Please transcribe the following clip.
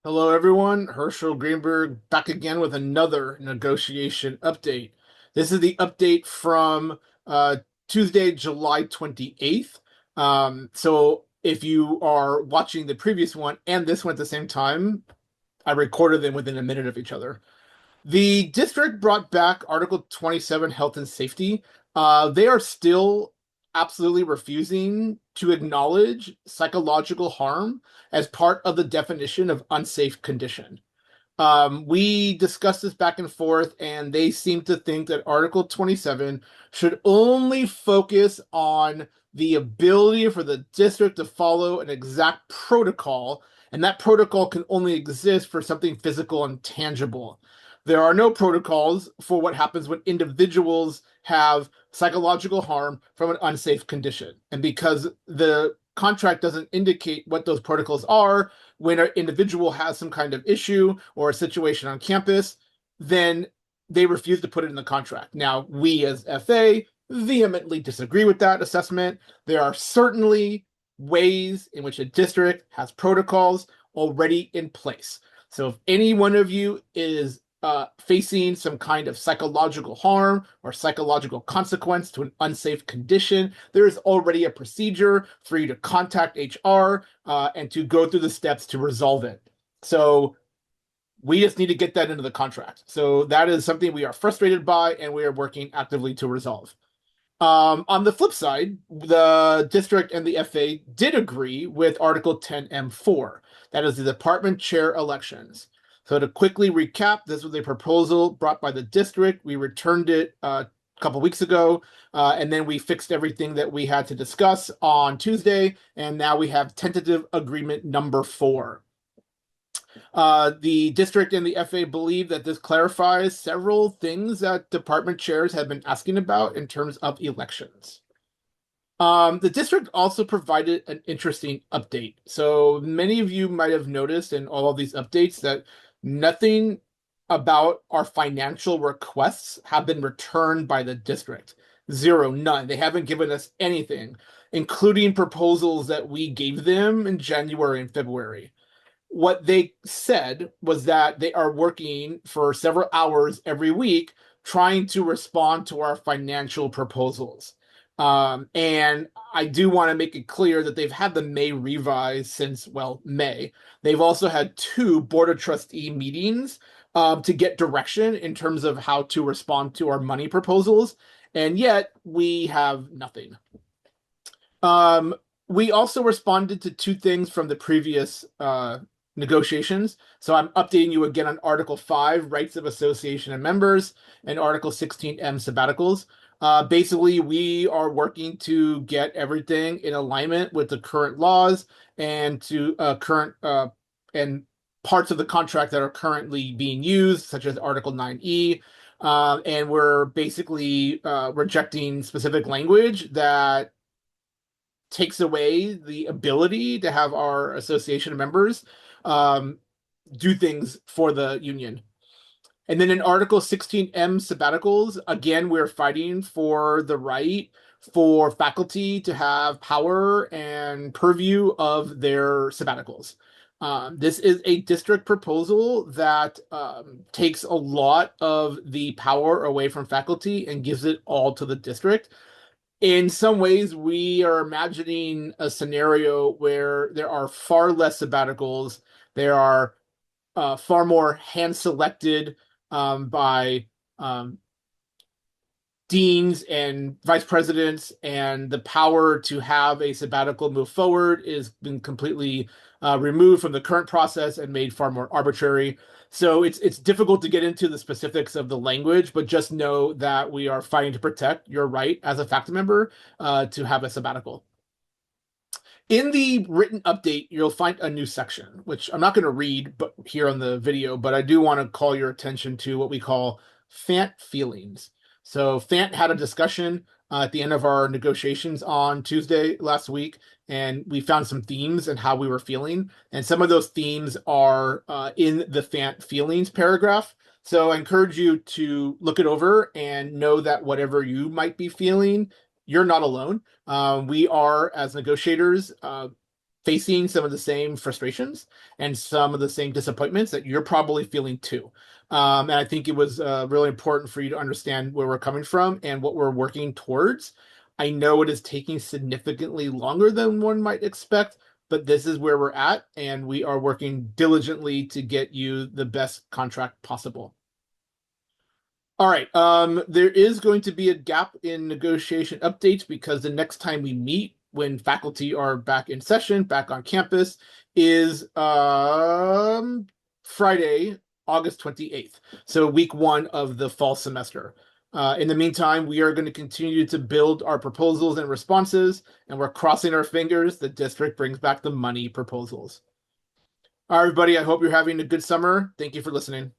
Hello, everyone. Herschel Greenberg back again with another negotiation update. This is the update from uh, Tuesday, July 28th. So if you are watching the previous one and this one at the same time, I recorded them within a minute of each other. The district brought back Article 27 health and safety. They are still absolutely refusing to acknowledge psychological harm as part of the definition of unsafe condition. We discussed this back and forth, and they seem to think that Article 27 should only focus on the ability for the district to follow an exact protocol, and that protocol can only exist for something physical and tangible. There are no protocols for what happens when individuals have psychological harm from an unsafe condition. And because the contract doesn't indicate what those protocols are, when an individual has some kind of issue or a situation on campus, then they refuse to put it in the contract. Now, we as FA vehemently disagree with that assessment. There are certainly ways in which a district has protocols already in place. So if any one of you is facing some kind of psychological harm or psychological consequence to an unsafe condition, there is already a procedure for you to contact HR and to go through the steps to resolve it. So we just need to get that into the contract. So that is something we are frustrated by and we are working actively to resolve. On the flip side, the district and the FA did agree with Article 10M4. That is the department chair elections. So to quickly recap, this was a proposal brought by the district. We returned it a couple weeks ago, and then we fixed everything that we had to discuss on Tuesday, and now we have tentative agreement number 4. The district and the FA believe that this clarifies several things that department chairs have been asking about in terms of elections. The district also provided an interesting update. So many of you might have noticed in all of these updates that nothing about our financial requests have been returned by the district. Zero, none. They haven't given us anything, including proposals that we gave them in January and February. What they said was that they are working for several hours every week trying to respond to our financial proposals. And I do want to make it clear that they've had the May revise since, well, May. They've also had 2 Board of Trustee meetings to get direction in terms of how to respond to our money proposals. And yet we have nothing. Um, we also responded to 2 things from the previous negotiations. So I'm updating you again on Article 5, Rights of Association and Members, and Article 16M, Sabbaticals. Basically, we are working to get everything in alignment with the current laws and to current and parts of the contract that are currently being used, such as Article 9E. And we're basically rejecting specific language that takes away the ability to have our association members um, do things for the union. And then in Article 16M sabbaticals, again, we're fighting for the right for faculty to have power and purview of their sabbaticals. This is a district proposal that takes a lot of the power away from faculty and gives it all to the district. In some ways, we are imagining a scenario where there are far less sabbaticals. There are far more hand selected by um, deans and vice presidents, and the power to have a sabbatical move forward is been completely removed from the current process and made far more arbitrary. So it's difficult to get into the specifics of the language, but just know that we are fighting to protect your right as a faculty member to have a sabbatical. In the written update, you'll find a new section, which I'm not going to read but here on the video, but I do want to call your attention to what we call FANT feelings. So FANT had a discussion at the end of our negotiations on Tuesday last week, and we found some themes and how we were feeling. And some of those themes are in the FANT feelings paragraph. So I encourage you to look it over and know that whatever you might be feeling, you're not alone. We are, as negotiators, facing some of the same frustrations and some of the same disappointments that you're probably feeling too. And I think it was really important for you to understand where we're coming from and what we're working towards. I know it is taking significantly longer than one might expect, but this is where we're at, and we are working diligently to get you the best contract possible. All right. There is going to be a gap in negotiation updates because the next time we meet, when faculty are back in session, back on campus, is Friday, August 28th. So week one of the fall semester. In the meantime, we are going to continue to build our proposals and responses, and we're crossing our fingers the district brings back the money proposals. All right, everybody, I hope you're having a good summer. Thank you for listening.